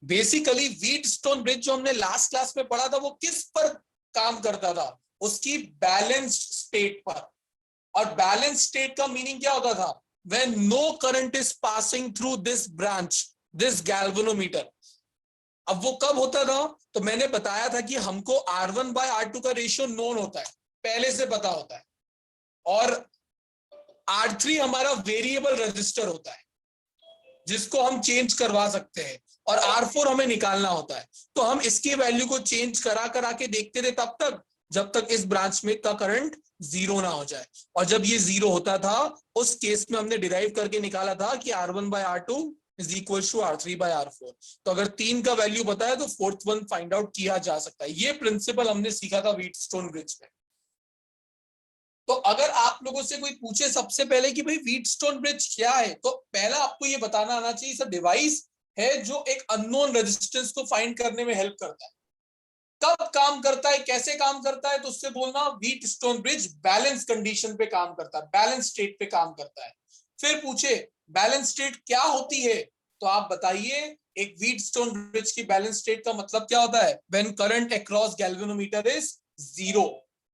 Basically Wheatstone bridge जो हमने last class में पढ़ा था वो किस पर काम करता था, उसकी बैलेंस्ड स्टेट पर। और बैलेंस स्टेट का मीनिंग क्या होता था, when no current is passing through this branch, this galvanometer. अब वो कब होता था, तो मैंने बताया था कि हमको R1/R2 का रेशियो नोन होता है, पहले से पता होता है, और R3 हमारा वेरिएबल रजिस्टर होता है जिसको हम चेंज करवा सकते हैं, और R4 हमें निकालना होता है। तो हम इसकी वैल्यू को चेंज करा के देखते थे तब तक जब तक इस ब्रांच में का करंट जीरो ना हो जाए। और जब ये जीरो होता था उस केस में हमने डिराइव करके निकाला था कि R1/R2 is equal to R3/R4। तो अगर 3 का वैल्यू पता है तो फोर्थ वन फाइंड आउट किया जा सकता है। ये प्रिंसिपल हमने सीखा था व्हीटस्टोन ब्रिज में। तो अगर आप लोगों से कोई पूछे सबसे पहले कि भाई व्हीटस्टोन ब्रिज क्या है, तो पहला आपको ये बताना आना चाहिए सब डिवाइस है जो एक अननोन रेजिस्टेंस को फाइंड करने में हेल्प करता है। कब काम करता है, कैसे काम करता है, तो उससे बोलना व्हीटस्टोन ब्रिज बैलेंस कंडीशन पे काम करता है, बैलेंस स्टेट पे काम करता है। फिर पूछे बैलेंस स्टेट क्या होती है, तो आप बताइए एक व्हीटस्टोन ब्रिज की बैलेंस स्टेट का मतलब क्या होता है, when current across galvanometer is zero,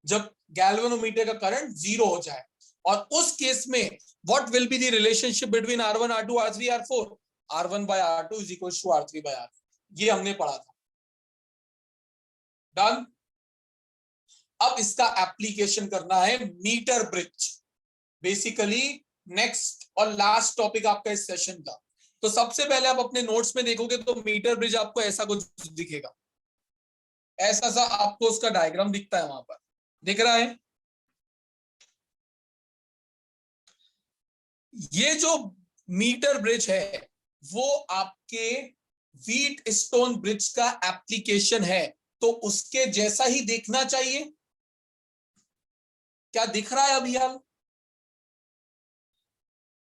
जब गैल्वेनोमीटर का करंट जीरो हो जाए। और उस केस में what will be the relationship between R1, R2, R3, R4, R1/R2 is equal to R3/R4। ये हमने पढ़ा था। डन। अब इसका एप्लीकेशन करना है मीटर ब्रिज, बेसिकली नेक्स्ट और लास्ट टॉपिक आपका इस सेशन का। तो सबसे पहले आप अपने नोट्स में देखोगे तो मीटर ब्रिज आपको ऐसा कुछ दिखेगा, ऐसा सा आपको उसका डायग्राम दिखता है, वहां पर दिख रहा है। ये जो मीटर ब्रिज है वो आपके व्हीटस्टोन ब्रिज का एप्लीकेशन है, तो उसके जैसा ही देखना चाहिए। क्या दिख रहा है अभी हाल?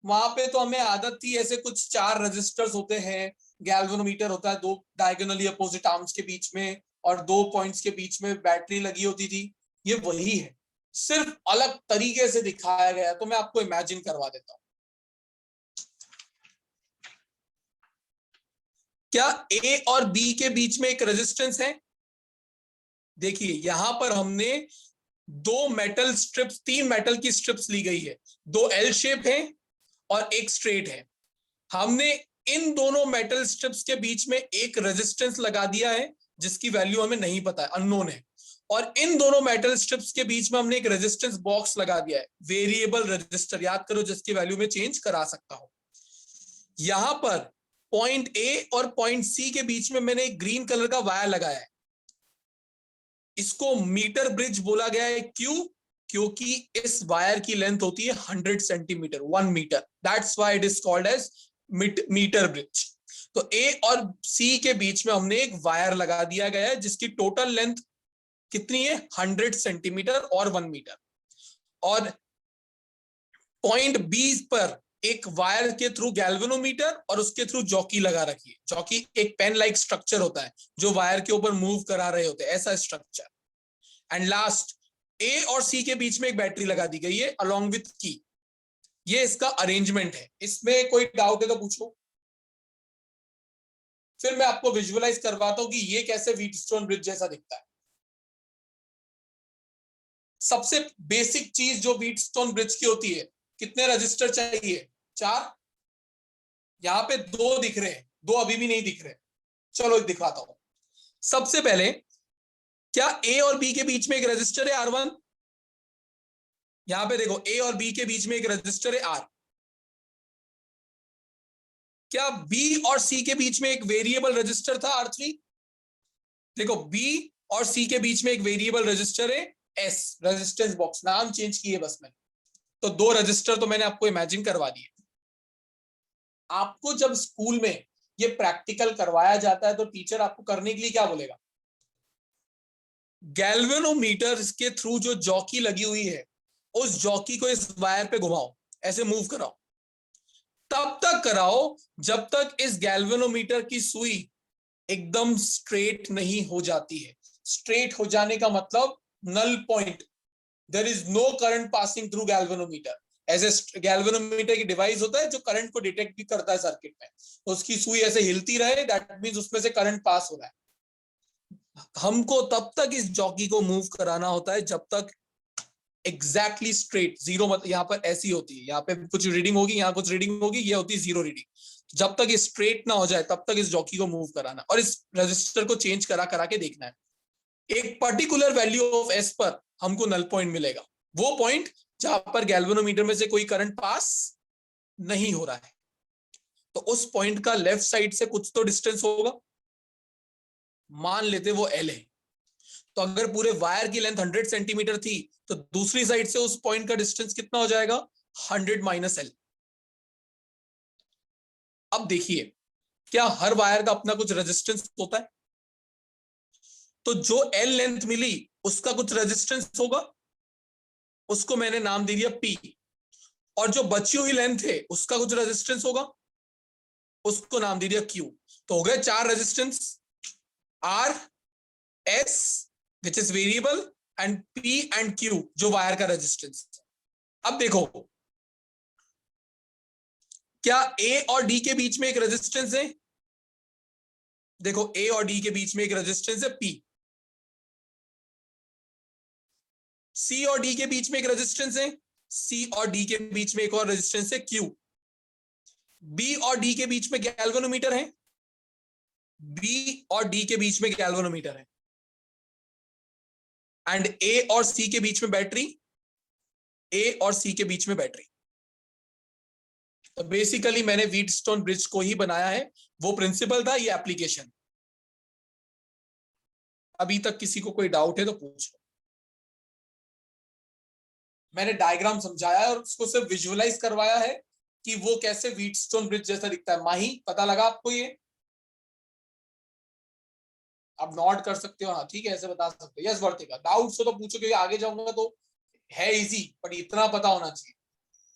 वहां पे तो हमें आदत थी, ऐसे कुछ 4 रजिस्टर्स होते हैं, गैल्वेनोमीटर होता है 2 डायगोनली अपोजिट आर्म्स के बीच में, और 2 पॉइंट्स के बीच में बैटरी लगी होती थी। ये वही है, सिर्फ अलग तरीके से दिखाया गया है। तो मैं आपको इमेजिन करवा देता हूं। क्या ए और बी के बीच में एक रेजिस्टेंस है? देखिए यहां पर हमने 2 मेटल स्ट्रिप्स, 3 मेटल की स्ट्रिप्स ली गई है, 2 एल शेप है और एक स्ट्रेट है। हमने इन दोनों मेटल स्ट्रिप्स के बीच में एक रेजिस्टेंस लगा दिया है जिसकी वैल्यू हमें नहीं पता है, अननोन है। और इन दोनों मेटल स्ट्रिप्स के बीच में हमने एक रेजिस्टेंस बॉक्स लगा दिया है, वेरिएबल रेजिस्टर, याद करो, जिसकी वैल्यू में चेंज करा सकता हूं। यहां पर पॉइंट ए और पॉइंट सी के बीच में मैंने एक ग्रीन कलर का वायर लगाया है। इसको मीटर ब्रिज बोला गया है, क्यों? क्योंकि इस वायर की लेंथ होती है 100 centimetre, 1 metre. That's why it is called as metre bridge. तो ए और सी के बीच में हमने एक वायर लगा दिया गया है जिसकी टोटल लेंथ कितनी है, 100 सेंटीमीटर और 1 मीटर। और पॉइंट बी पर एक वायर के थ्रू गैल्वेनोमीटर और उसके थ्रू जॉकी लगा रखी है। जॉकी एक पेन लाइक स्ट्रक्चर होता है जो वायर के ऊपर मूव करा रहे होते हैं, ऐसा स्ट्रक्चर। एंड लास्ट ए और सी के बीच में एक बैटरी लगा दी गई है अलोंग विथ की। ये इसका अरेंजमेंट है। इसमें कोई डाउट है तो पूछो, फिर मैं आपको विजुअलाइज करवाता हूं कि ये कैसे व्हीटस्टोन ब्रिज जैसा दिखता है। सबसे बेसिक चीज जो व्हीटस्टोन ब्रिज की होती है, कितने रजिस्टर चाहिए? 4। यहां पे 2 दिख रहे हैं, 2 अभी भी नहीं दिख रहे। चलो दिखाता हूं। सबसे पहले, क्या ए और बी के बीच में एक रजिस्टर है R1? यहां पे देखो, ए और बी के बीच में एक रजिस्टर है R। क्या बी और सी के बीच में एक वेरिएबल रजिस्टर था R3? देखो, बी और सी के बीच में एक वेरिएबल रजिस्टर है S, रेजिस्टेंस बॉक्स, नाम चेंज किए बस मैंने। तो 2 रजिस्टर तो मैंने आपको इमेजिन करवा दिए। आपको जब स्कूल में ये प्रैक्टिकल करवाया जाता है तो टीचर आपको करने के लिए क्या बोलेगा? गैल्वेनोमीटर के थ्रू जो जॉकी लगी हुई है, उस जॉकी को इस वायर पे घुमाओ, ऐसे मूव कराओ। तब तक कराओ जब तक इस गैल्वेनोमीटर की सुई एकदम स्ट्रेट नहीं हो जाती है। स्ट्रेट हो जाने का मतलब null point, there is no current passing through galvanometer. ऐसे गैल्वेनोमीटर की डिवाइस होता है जो करंट को डिटेक्ट भी करता है सर्किट में, तो उसकी सुई ऐसे हिलती रहे, दैट मींस उसमें से करंट पास हो रहा है। हमको तब तक इस जॉकी को मूव कराना होता है जब तक एग्जैक्टली स्ट्रेट जीरो, मतलब यहाँ पर ऐसी होती है, यहाँ पे कुछ रीडिंग होगी, यहाँ कुछ रीडिंग होगी, ये होती है जीरो रीडिंग। जब तक ये स्ट्रेट ना हो जाए तब तक इस जॉकी को मूव कराना और इस रजिस्टर को चेंज करा करा के देखना है। एक पर्टिकुलर वैल्यू ऑफ एस पर हमको नल पॉइंट मिलेगा, वो पॉइंट जहां पर गैल्वेनोमीटर में से कोई करंट पास नहीं हो रहा है। तो उस पॉइंट का लेफ्ट साइड से कुछ तो डिस्टेंस होगा, मान लेते वो एल है। तो अगर पूरे वायर की लेंथ 100 सेंटीमीटर थी तो दूसरी साइड से उस पॉइंट का डिस्टेंस कितना हो जाएगा, 100 माइनस एल। अब देखिए, क्या हर वायर का अपना कुछ रेजिस्टेंस होता है? तो जो एल लेंथ मिली उसका कुछ रेजिस्टेंस होगा, उसको मैंने नाम दे दिया पी। और जो बची हुई लेंथ है उसका कुछ रेजिस्टेंस होगा, उसको नाम दे दिया क्यू। तो हो गए 4 resistance, R, S which is variable, and P and Q जो वायर का रेजिस्टेंस। अब देखो, क्या ए और डी के बीच में एक रेजिस्टेंस है? देखो, ए और डी के बीच में एक रेजिस्टेंस है पी। सी और डी के बीच में एक रेजिस्टेंस है, सी और डी के बीच में एक और रेजिस्टेंस है क्यू। बी और डी के बीच में गैल्वेनोमीटर है, बी और डी के बीच में गैल्वेनोमीटर है। एंड ए और सी के बीच में बैटरी, ए और सी के बीच में बैटरी। तो बेसिकली मैंने व्हीटस्टोन ब्रिज को ही बनाया है, वो प्रिंसिपल था, ये एप्लीकेशन। अभी तक किसी को कोई डाउट है तो पूछो। मैंने डायग्राम समझाया और उसको सिर्फ विजुअलाइज करवाया है कि वो कैसे व्हीटस्टोन ब्रिज जैसा दिखता है। माही, पता लगा आपको ये? आप नॉट कर सकते हो, हाँ ठीक है, ऐसे बता सकते हो। यस वर्तिका, डाउट्स हो तो पूछो, क्योंकि आगे जाऊंगा तो है इजी, बट इतना पता होना चाहिए।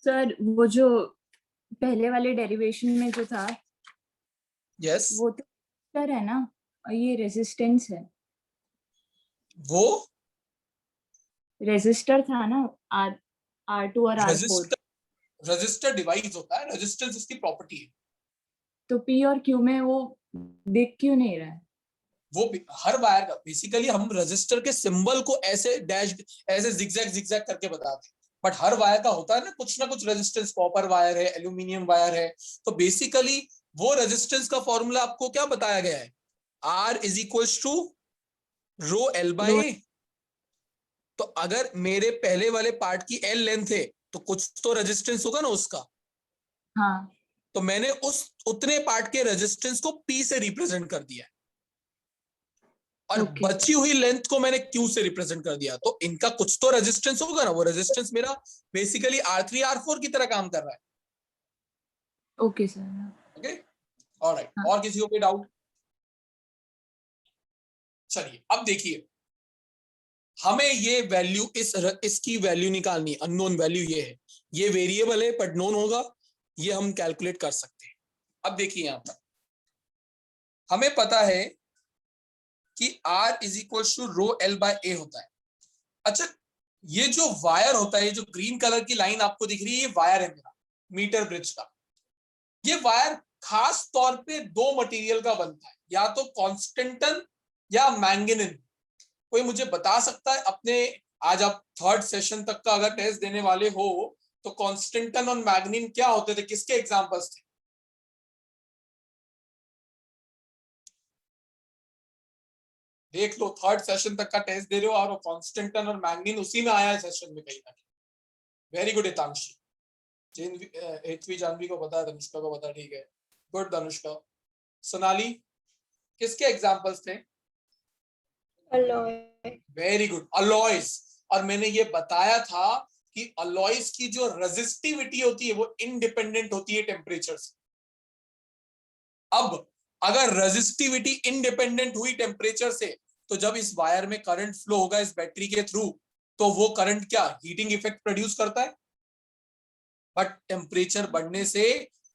सर वो जो पहले वाले डेरिवेशन में जो था, यस, वो तो रेजिस्टर है ना, और ये रेजिस्टेंस है। वो रेजिस्टर था ना, R2 और R4। रजिस्टर डिवाइस होता है, रेजिस्टेंस इसकी प्रॉपर्टी है। तो P और Q में वो दिख क्यों नहीं रहा है? वो हर वायर का बेसिकली हम रजिस्टर के सिंबल को ऐसे डैश, ऐसे जिगजैग जिगजैग करके बताते हैं, बट हर वायर का होता है ना कुछ रेजिस्टेंस। कॉपर वायर है, एल्यूमिनियम वायर है, तो बेसिकली वो रेजिस्टेंस का फॉर्मूला आपको क्या बताया गया है, R is equals to rho l by a. तो अगर मेरे पहले वाले पार्ट की एल लेंथ है तो कुछ तो रेजिस्टेंस होगा ना उसका। हाँ, तो मैंने उस उतने पार्ट के रेजिस्टेंस को P से रिप्रेजेंट कर दिया और ओके बची हुई लेंथ को मैंने Q से रिप्रेजेंट कर दिया। तो इनका कुछ तो रेजिस्टेंस होगा ना, वो रेजिस्टेंस मेरा बेसिकली R3 R4 की तरह काम कर रहा है। Okay sir. Okay, alright. हाँ, और किसी को कोई डाउट? चलिए अब देखिए, हमें ये वैल्यू इसकी वैल्यू निकालनी, अननोन वैल्यू ये है, ये वेरिएबल है बट नोन होगा, ये हम कैलकुलेट कर सकते हैं। अब देखिए, यहां पर हमें पता है कि R is equal to rho l by a होता है। अच्छा, ये जो वायर होता है, ये जो ग्रीन कलर की लाइन आपको दिख रही है, ये वायर है मेरा मीटर ब्रिज का। ये वायर खास तौर पे 2 मटेरियल का बनता है, या तो कॉन्स्टेंटन या मैंगनीज। कोई मुझे बता सकता है अपने, आज आप 3rd सेशन तक का अगर टेस्ट देने वाले हो तो कॉन्स्टेंटन और मैग्नीन क्या होते थे, किसके एग्जांपल्स थे? देख लो, 3rd सेशन तक का टेस्ट दे रहे हो और कॉन्स्टेंटन और मैग्नीन उसी में आया है सेशन में कहीं ना कहीं। Very good Hitanshi. एचवी जानवी को पता है, धनुष्का को पता, ठीक है, गुड धनुष्का। सोनाली, किसके एग्जांपल्स थे? Very good, alloys. और मैंने ये बताया था कि अलॉयज की जो रेजिस्टिविटी होती है वो इंडिपेंडेंट होती है टेम्परेचर से। अब अगर रेजिस्टिविटी इंडिपेंडेंट हुई टेम्परेचर से, तो जब इस वायर में करंट फ्लो होगा इस बैटरी के थ्रू, तो वो करंट क्या हीटिंग इफेक्ट प्रोड्यूस करता है, बट टेम्परेचर बढ़ने से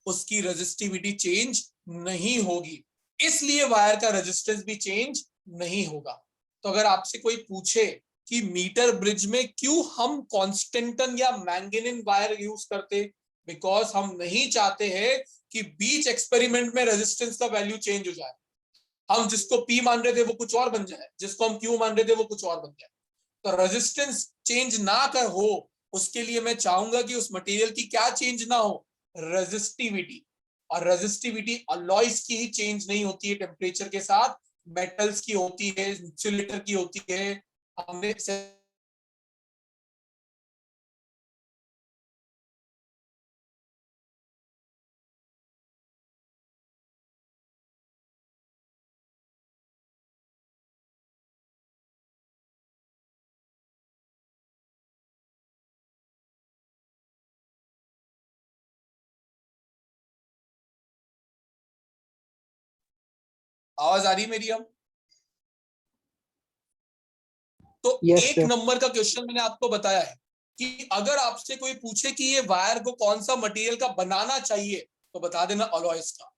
उसकी रेजिस्टिविटी चेंज नहीं होगी, इसलिए वायर का रेजिस्टेंस भी चेंज नहीं होगा। तो अगर आपसे कोई पूछे कि मीटर ब्रिज में क्यों हम कॉन्स्टेंटन या मैंगनीन वायर यूज करते, बिकॉज हम नहीं चाहते हैं कि बीच एक्सपेरिमेंट में रेजिस्टेंस का वैल्यू चेंज हो जाए। हम जिसको P मान रहे थे वो कुछ और बन जाए, जिसको हम Q मान रहे थे वो कुछ और बन जाए। तो रेजिस्टेंस चेंज ना कर हो, उसके लिए मैं चाहूंगा कि उस मटेरियल की क्या चेंज ना हो, रेजिस्टिविटी। और रेजिस्टिविटी अलॉयज की ही चेंज नहीं होती है टेम्परेचर के साथ, मेटल्स की होती है, इंसुलेटर की होती है। हमने आवाज आ रही मेरी अब? तो यस एक सर। नंबर का क्वेश्चन मैंने आपको बताया है कि अगर आपसे कोई पूछे कि ये वायर को कौन सा मटेरियल का बनाना चाहिए, तो बता देना अलॉयज का।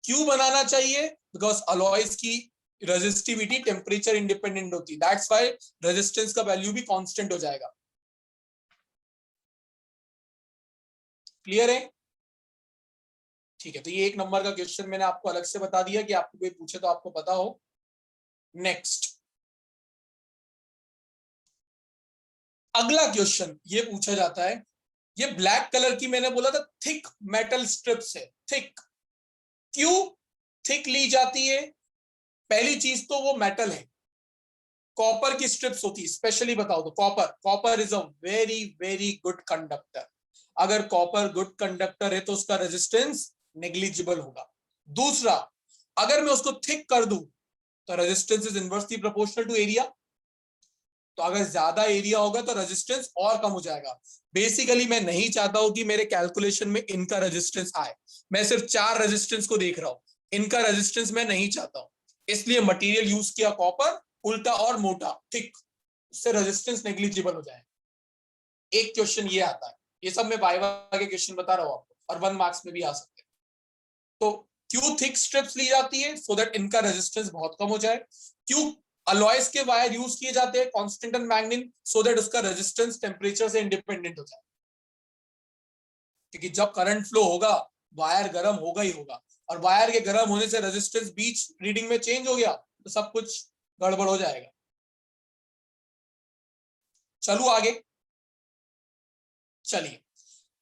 क्यों बनाना चाहिए? बिकॉज अलॉयज की रेजिस्टिविटी टेम्परेचर इंडिपेंडेंट होती है, दैट्स व्हाई रेजिस्टेंस का वैल्यू भी कांस्टेंट हो जाएगा। क्लियर है? ठीक है, तो ये एक नंबर का क्वेश्चन मैंने आपको अलग से बता दिया कि आपको कोई पूछे तो आपको पता हो। नेक्स्ट, अगला क्वेश्चन ये पूछा जाता है, ये ब्लैक कलर की मैंने बोला था थिक मेटल स्ट्रिप्स है। थिक क्यों थिक ली जाती है? पहली चीज तो वो मेटल है, कॉपर की स्ट्रिप्स होती है, स्पेशली बताओ तो copper. Copper is a very very good conductor. अगर कॉपर गुड कंडक्टर है तो उसका रेजिस्टेंस नेग्लिजिबल होगा। दूसरा, अगर मैं उसको थिक कर दूं तो resistance is inversely proportional to area. तो अगर ज्यादा एरिया होगा तो रेजिस्टेंस और कम हो जाएगा। बेसिकली मैं नहीं चाहता हूं कि मेरे कैलकुलेशन में इनका रेजिस्टेंस आए, मैं सिर्फ 4 रेजिस्टेंस को देख रहा हूं, इनका रेजिस्टेंस मैं नहीं चाहता हूं। इसलिए मटेरियल यूज किया कॉपर, उल्टा और मोटा थिक, उससे रेजिस्टेंस नेग्लिजिबल हो जाए। एक क्वेश्चन ये आता है, ये सब मैं वाइवा के क्वेश्चन बता रहा हूं आपको, और 1 मार्क्स में भी आ सकते हैं। तो क्यों थिक स्ट्रिप्स ली जाती है? सो दैट इनका रेजिस्टेंस बहुत कम हो जाए। क्यों अलॉयज के वायर यूज किए जाते हैं कांस्टेंट एंड मैग्नीन? सो दैट उसका रेजिस्टेंस टेम्परेचर से इंडिपेंडेंट हो जाए, क्योंकि जब करंट फ्लो होगा वायर गर्म होगा ही होगा, और वायर के गर्म होने से रेजिस्टेंस बीच रीडिंग में चेंज हो गया तो सब कुछ गड़बड़ हो जाएगा। चलो आगे चलिए।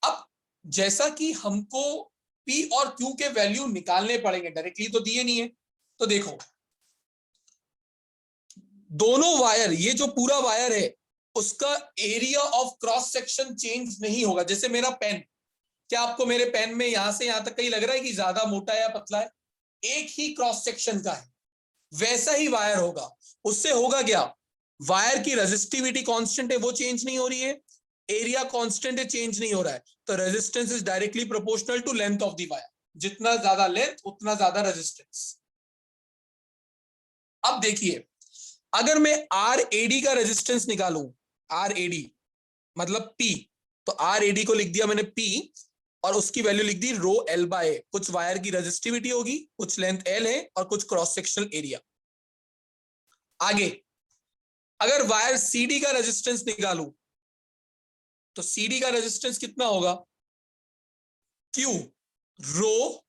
अब जैसा कि हमको P और Q के वैल्यू निकालने पड़ेंगे, डायरेक्टली तो दिए नहीं है, तो देखो दोनों वायर, ये जो पूरा वायर है उसका area of cross section change नहीं होगा। जैसे मेरा पेन, क्या आपको मेरे पेन में यहां से यहां तक कहीं लग रहा है कि ज्यादा मोटा या पतला है? एक ही क्रॉस सेक्शन का है। वैसा ही वायर होगा। उससे होगा क्या, वायर की रेजिस्टिविटी कांस्टेंट है, वो चेंज नहीं हो रही है, एरिया कांस्टेंट है, चेंज नहीं हो रहा है, तो resistance is directly proportional to length of the wire. जितना ज्यादा लेंथ उतना ज्यादा रेजिस्टेंस। अब देखिए, अगर मैं आर एडी का रेजिस्टेंस निकालूं, आर एडी मतलब P, तो आर एडी को लिख दिया मैंने P, और उसकी वैल्यू लिख दी रो एल बाय ए। कुछ वायर की रेजिस्टिविटी होगी, कुछ लेंथ एल है, और कुछ क्रॉस सेक्शनल एरिया। आगे अगर वायर CD का रेजिस्टेंस निकालूं, तो CD का रेजिस्टेंस कितना होगा? Q, रो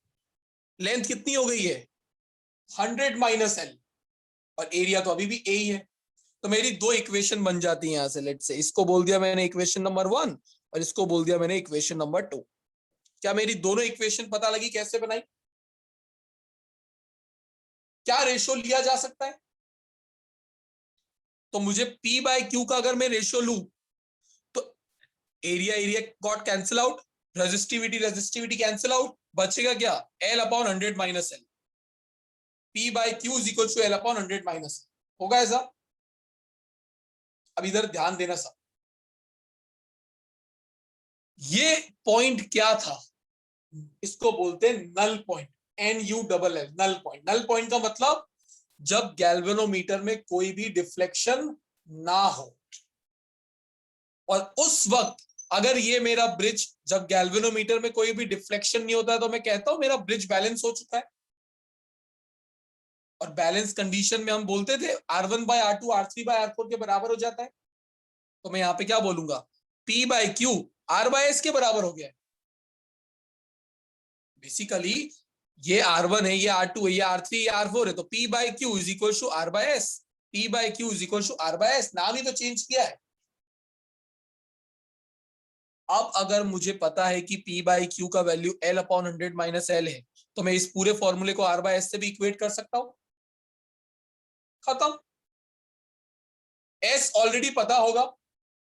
लेंथ कितनी हो गई है 100 माइनस एल, और एरिया तो अभी भी ए ही है। तो मेरी दो इक्वेशन बन जाती है यहां से। लेट से इसको बोल दिया मैंने इक्वेशन नंबर 1, और इसको बोल दिया मैंने इक्वेशन नंबर 2। क्या मेरी दोनों इक्वेशन पता लगी कैसे बनाई? क्या रेशियो लिया जा सकता है? तो मुझे P बाय Q का अगर मैं रेशियो लूं, तो area area got cancel out, resistivity resistivity cancel out, बचेगा क्या? L upon 100 minus l. P by Q is equal to L upon 100 minus l. होगा ऐसा? अब इधर ध्यान देना सब, ये पॉइंट क्या था? इसको बोलते हैं null point, NU null point. Null point का मतलब जब गैल्वेनोमीटर में कोई भी डिफ्लेक्शन ना हो। और उस वक्त अगर ये मेरा ब्रिज, जब गैल्वेनोमीटर में कोई भी डिफ्लेक्शन नहीं होता, तो मैं कहता हूं मेरा ब्रिज बैलेंस हो चुका है। और बैलेंस कंडीशन में हम बोलते थे R1 bye R2 R3 bye R4 के बराबर हो जाता है। तो मैं यहाँ पे क्या बोलूंगा, P by Q R by S के बराबर हो गया है। बेसिकली ये R1 है, ये R2 है, ये R3, ये R4 है, तो P by Q is equal to R by S। P by Q is equal to R by S, नाम ही तो चेंज किया है। अब अगर मुझे पता है कि P बाय क्यू का value L upon 100 minus L है, तो मैं इस पूरे फॉर्मूले को R बाय S से भी इक्वेट कर सकता हूं। खत्म। S ऑलरेडी पता होगा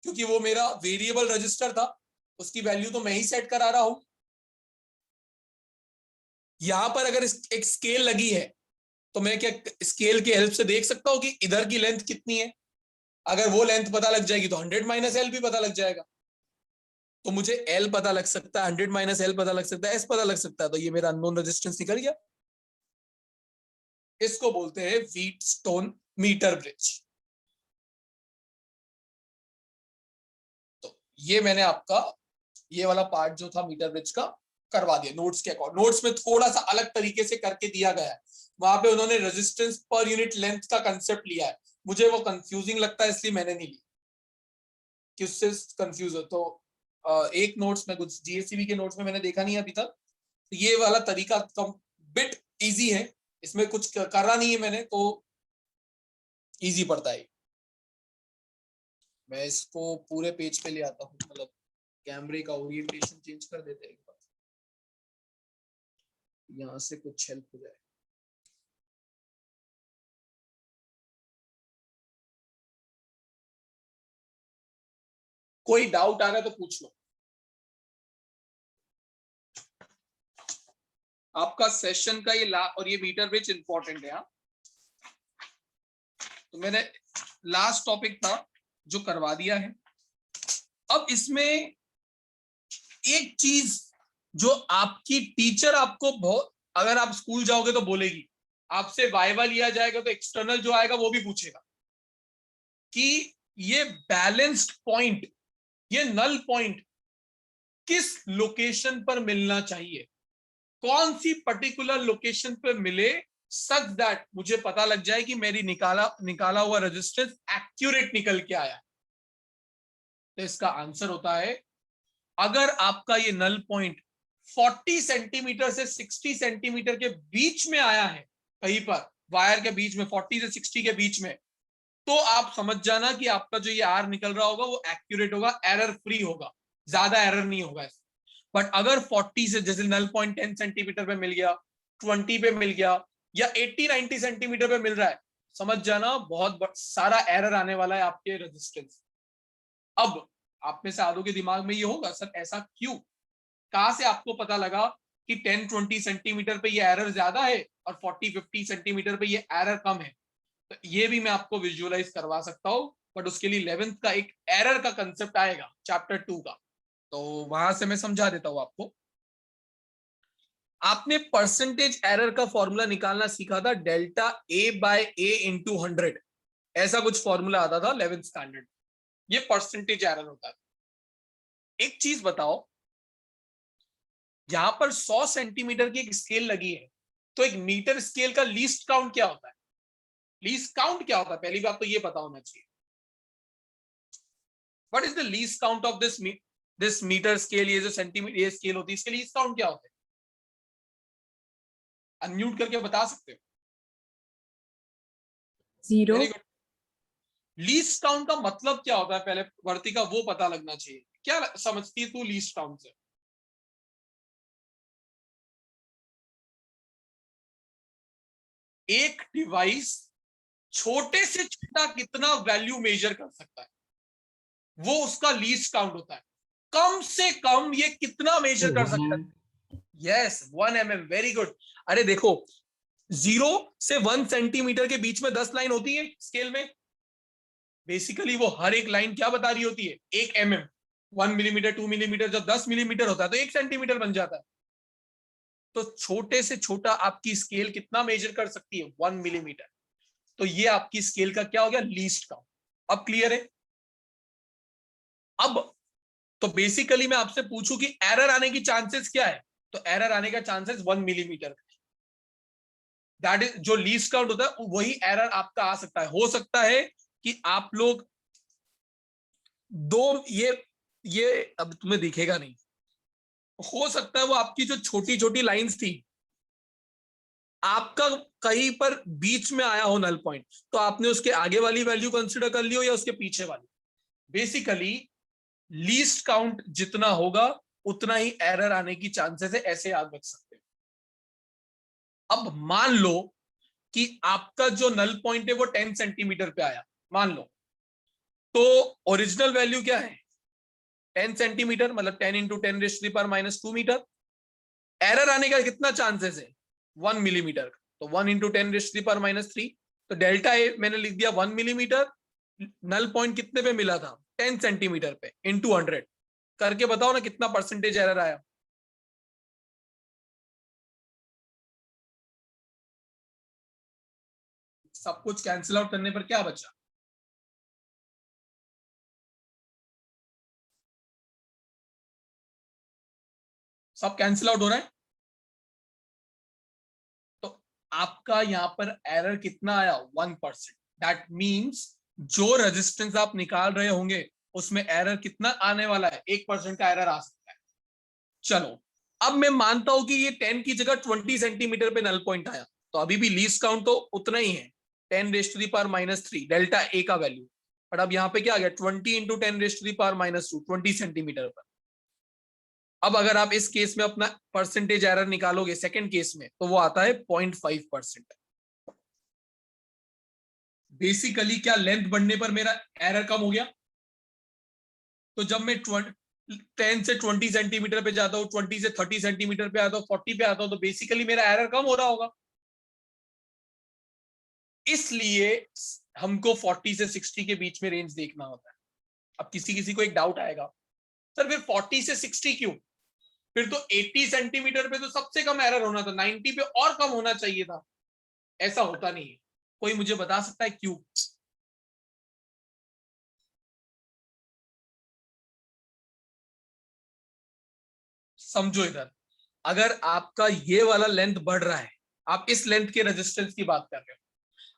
क्योंकि वो मेरा वेरिएबल रजिस्टर था, उसकी वैल्यू तो मैं ही सेट करा रहा हूं। यहां पर अगर एक स्केल लगी है तो मैं क्या स्केल की हेल्प से देख सकता हूं कि इधर की लेंथ कितनी है। अगर वो लेंथ पता लग जाएगी तो 100 माइनस एल भी पता लग जाएगा। तो मुझे एल पता लग सकता है, 100 माइनस एल पता लग सकता है, एस पता लग सकता है, तो ये मेरा अननोन रेजिस्टेंस निकल गया। इसको बोलते हैं व्हीटस्टोन मीटर ब्रिज। तो ये मैंने आपका ये वाला पार्ट जो था मीटर ब्रिज का करवा दिया नोट्स के अकॉर्डिंग। नोट्स में थोड़ा सा अलग तरीके से करके दिया गया है, वहां पे उन्होंने रेजिस्टेंस पर यूनिट लेंथ का कंसेप्ट लिया है। मुझे वो कंफ्यूजिंग लगता है इसलिए मैंने नहीं ली कि उससे कंफ्यूज हो। तो एक नोट्स में कुछ जीएससीबी के नोट्स में मैंने देखा नहीं है अभी तक, तो ये वाला तरीका कम बिट इजी है, इसमें कुछ करा नहीं है मैंने, तो इजी पड़ता है। मैं इसको पूरे पेज पे ले आता हूँ, मतलब कैमरे का ओरिएंटेशन चेंज कर देते हैं एक बार, यहाँ से कुछ हेल्प हो जाए। कोई डाउट आ रहा है तो पूछ लो। आपका सेशन का ये और ये मीटर ब्रिज इंपॉर्टेंट है। तो मैंने लास्ट टॉपिक था जो करवा दिया है। अब इसमें एक चीज जो आपकी टीचर आपको बहुत, अगर आप स्कूल जाओगे तो बोलेगी, आपसे वाइवा लिया जाएगा तो एक्सटर्नल जो आएगा वो भी पूछेगा कि ये बैलेंस्ड पॉइंट, ये नल पॉइंट किस लोकेशन पर मिलना चाहिए, कौन सी पर्टिकुलर लोकेशन पर मिले सच दैट मुझे पता लग जाए कि मेरी निकाला हुआ रेजिस्टेंस एक्यूरेट निकल के आया। तो इसका आंसर होता है, अगर आपका ये नल पॉइंट 40 सेंटीमीटर से 60 सेंटीमीटर के बीच में आया है, कहीं पर वायर के बीच में 40 से 60 के बीच में, तो आप समझ जाना कि आपका जो ये आर निकल रहा होगा वो एक्यूरेट होगा, एरर फ्री होगा, ज्यादा एरर नहीं होगा। बट अगर 40 से, जैसे नल पॉइंट 10 सेंटीमीटर पे मिल गया, 20 पे मिल गया, या 80-90 सेंटीमीटर पे मिल रहा है, समझ जाना बहुत सारा एरर आने वाला है आपके रेजिस्टेंस। अब आप में से आधों के दिमाग में ये होगा, सर ऐसा क्यों, कहां से आपको पता लगा कि 10-20 सेंटीमीटर पे ये एरर ज्यादा है और 40-50 सेंटीमीटर पे ये एरर कम है? तो ये भी मैं आपको विजुअलाइज करवा सकता हूं, बट उसके लिए 11th का एक एरर का कंसेप्ट आएगा चैप्टर 2 का, तो वहां से मैं समझा देता हूं आपको। आपने परसेंटेज एरर का फॉर्मूला निकालना सीखा था, delta A bye A into 100, ऐसा कुछ फॉर्मूला आता था 11th स्टैंडर्ड। ये परसेंटेज एरर होता है। एक चीज बताओ, यहां पर 100 सेंटीमीटर की एक स्केल लगी है, तो एक मीटर स्केल का लीस्ट काउंट क्या होता है? लीस्ट काउंट क्या होता है, पहली बात तो ये पता होना चाहिए। What is the least count of this metre scale? ये जो सेंटीमीटर ये स्केल होती है, इसके लीस्ट काउंट क्या होता है? अनम्यूट करके बता सकते हो? 0। Very good. लीस्ट काउंट का मतलब क्या होता है, पहले वर्ती का वो पता लगना चाहिए। क्या समझती है तू लीस्ट काउंट से? एक डिवाइस छोटे से छोटा कितना वैल्यू मेजर कर सकता है, वो उसका लीस्ट काउंट होता है। कम से कम ये कितना मेजर कर सकता है? Yes, 1 mm। Very good. अरे देखो, 0 से 1 सेंटीमीटर के बीच में 10 लाइन होती है स्केल में। बेसिकली वो हर एक लाइन क्या बता रही होती है? 1 mm। 1 मिलीमीटर, 2 मिलीमीटर, जब 10 मिलीमीटर होता है तो 1 सेंटीमीटर बन जाता है। तो छोटे से छोटा आपकी स्केल कितना मेजर कर सकती है? 1 मिलीमीटर। तो ये आपकी स्केल का क्या हो गया? Least count. अब क्लियर है? अब तो बेसिकली मैं आपसे पूछूं कि एरर आने की चांसेस क्या है, तो एरर आने का चांसेस 1 मिलीमीटर, दैट इज जो लीस्ट काउंट होता है, वही एरर आपका आ सकता है। हो सकता है कि आप लोग दो ये अब तुम्हें दिखेगा नहीं, हो सकता है वो आपकी जो छोटी छोटी लाइंस थी, आपका कहीं पर बीच में आया हो नल पॉइंट, तो आपने उसके आगे वाली वैल्यू कंसिडर कर ली हो या उसके पीछे वाली। बेसिकली लीस्ट काउंट जितना होगा उतना ही एरर आने की चांसेस है, ऐसे याद रख सकते हो। अब मान लो कि आपका जो नल पॉइंट है वो 10 सेंटीमीटर पे आया, मान लो, तो ओरिजिनल वैल्यू क्या है 10 सेंटीमीटर, मतलब 10 इंटू 10⁻⁻² मीटर। एरर आने का कितना चांसेस है 1 मिलीमीटर, तो 1 इंटू 10⁻³ तो डेल्टा ए मैंने लिख दिया 1 मिलीमीटर। नल पॉइंट कितने पे मिला था 10 सेंटीमीटर पे, इंटू 100 करके बताओ ना कितना परसेंटेज एरर आया। सब कुछ कैंसिल आउट करने पर क्या बचा, सब कैंसिल आउट हो रहा है, तो आपका यहां पर एरर कितना आया 1%। दैट मींस जो रेजिस्टेंस आप निकाल रहे होंगे उसमें एरर कितना आने वाला है, 1% का एरर आ सकता है। चलो अब मैं मानता हूं कि ये 10 की जगह 20 सेंटीमीटर पे नल पॉइंट आया, तो अभी भी लीस्ट काउंट तो उतना ही है 10⁻³ डेल्टा ए का वैल्यू। बट अब यहाँ पे क्या आ गया 20 इंटू 10⁻², 20 सेंटीमीटर पर। अब अगर आप इस केस में अपना परसेंटेज एरर निकालोगे सेकंड केस में, तो वो आता है 0.5%। बेसिकली क्या लेंथ बढ़ने पर मेरा एरर कम हो गया, तो जब मैं 10 से 20 सेंटीमीटर पे जाता हूँ, 20 से 30 सेंटीमीटर पे आता हूँ, 40 पे आता हूँ, तो बेसिकली मेरा एरर कम हो रहा होगा। इसलिए हमको 40 से 60 के बीच में रेंज देखना होता है। अब किसी किसी को एक डाउट आएगा, सर फिर 40 से 60 क्यों, फिर तो 80 सेंटीमीटर पे तो सबसे कम एरर होना था, 90 पे और कम होना चाहिए था। ऐसा होता नहीं है, कोई मुझे बता सकता है क्यों। समझो इधर, अगर आपका ये वाला लेंथ बढ़ रहा है, आप इस लेंथ के रेजिस्टेंस की बात कर रहे हो,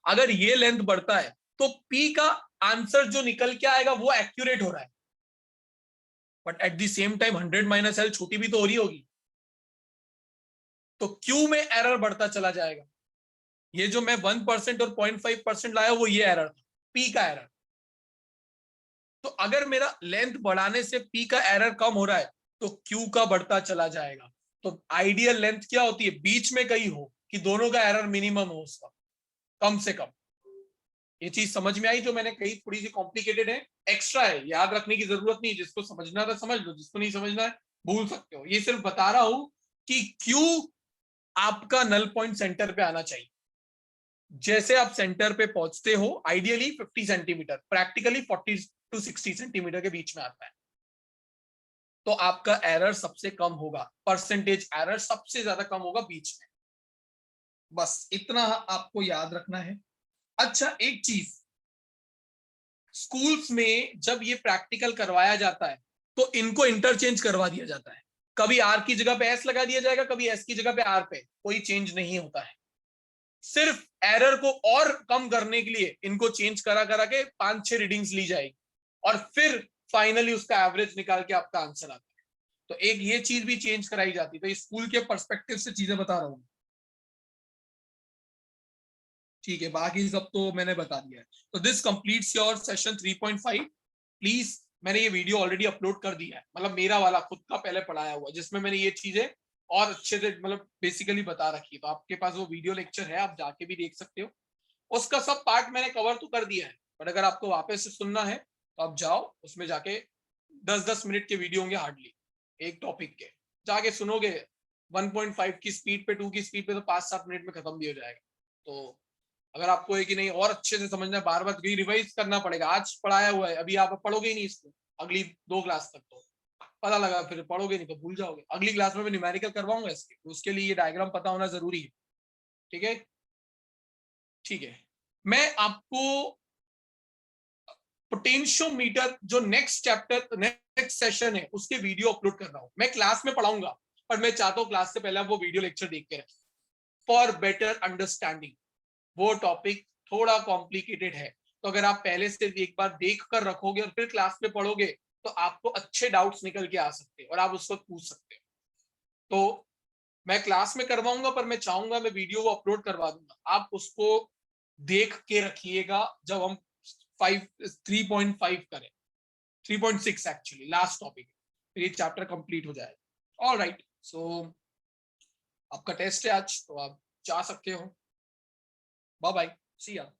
अगर ये लेंथ बढ़ता है तो पी का आंसर जो निकल के आएगा वो एक्यूरेट हो रहा है, but at the same time 100 - L छोटी भी तो हो रही होगी, तो क्यू में एरर बढ़ता चला जाएगा। ये जो मैं 1% और 0.5% लाया वो ये एरर था, पी का एरर। तो अगर मेरा लेंथ बढ़ाने से पी का एरर कम हो रहा है तो क्यू का बढ़ता चला जाएगा। तो आइडियल लेंथ क्या होती है, बीच में कहीं हो कि दोनों का एरर मिनिमम हो, उसका कम से कम। ये चीज समझ में आई जो मैंने कही, थोड़ी सी कॉम्प्लिकेटेड है, एक्स्ट्रा है, याद रखने की जरूरत नहीं, जिसको समझना था समझ लो, जिसको नहीं समझना है भूल सकते हो। ये सिर्फ बता रहा हूं कि क्यू आपका नल पॉइंट सेंटर पे आना चाहिए। जैसे आप सेंटर पे पहुंचते हो ideally 50 centimetre, practically 40 to 60 centimetre के बीच में आता है, तो आपका एरर सबसे कम होगा, परसेंटेज एरर सबसे ज्यादा कम होगा बीच में। बस इतना आपको याद रखना है। अच्छा एक चीज, स्कूल्स में जब ये प्रैक्टिकल करवाया जाता है तो इनको इंटरचेंज करवा दिया जाता है, कभी आर की जगह पे एस लगा दिया जाएगा, कभी एस की जगह पे आर पे, कोई चेंज नहीं होता है। सिर्फ एरर को और कम करने के लिए इनको चेंज करा करा के 5-6 रीडिंग्स ली जाएगी और फिर फाइनली उसका एवरेज निकाल के आपका आंसर आता है। तो एक ये चीज भी चेंज कराई जाती है, तो स्कूल के पर्सपेक्टिव से चीजें बता रहा हूं, ठीक है, बाकी सब तो मैंने बता दिया है। तो this completes your session 3.5। Please, मैंने ये वीडियो ऑलरेडी अपलोड कर दिया है, मतलब मेरा वाला खुद का पहले पढ़ाया हुआ, जिसमें मैंने ये चीजें और अच्छे से मतलब बेसिकली बता रखी है। तो आपके पास वो वीडियो लेक्चर है, आप जाके भी देख सकते हो, उसका सब पार्ट मैंने कवर तो कर दिया है। बट अगर आपको वापस से सुनना है तो आप जाओ, उसमें जाके 10-10 मिनट के वीडियो होंगे हार्डली एक टॉपिक के, जाके सुनोगे 1.5 की स्पीड पे, 2 की स्पीड पे, तो 5-7 मिनट में खत्म भी हो जाएगा। तो अगर आपको है कि नहीं और अच्छे से समझना, बार बार रिवाइज करना पड़ेगा, आज पढ़ाया हुआ है अभी आप पढ़ोगे ही नहीं इसको अगली 2 क्लास तक, तो पता लगा फिर पढ़ोगे नहीं तो भूल जाओगे। अगली क्लास में मैं न्यूमेरिकल करवाऊंगा इसके, उसके लिए ये डायग्राम पता होना जरूरी है, ठीक है। ठीक है, मैं आपको पोटेंशियोमीटर जो नेक्स्ट चैप्टर नेक्स्ट सेशन है उसके वीडियो अपलोड कर रहा हूं, मैं क्लास में पढ़ाऊंगा, पर मैं चाहता हूं क्लास से पहले आप वो वीडियो लेक्चर देख के रखें फॉर बेटर अंडरस्टैंडिंग। वो टॉपिक थोड़ा कॉम्प्लिकेटेड है, तो अगर आप पहले से एक बार देख कर रखोगे और फिर क्लास में पढ़ोगे तो आपको अच्छे डाउट्स निकल के आ सकते हैं और आप उसको पूछ सकते हो। तो मैं क्लास में करवाऊंगा, पर मैं चाहूंगा मैं वीडियो को अपलोड करवा दूंगा, आप उसको देख के रखिएगा जब हम 3.5 करें, 3.6 एक्चुअली लास्ट टॉपिक, फिर ये चैप्टर कंप्लीट हो जाएगा। ऑलराइट, सो आपका टेस्ट है आज, तो आप जा सकते हो। बाय बाय, सी या।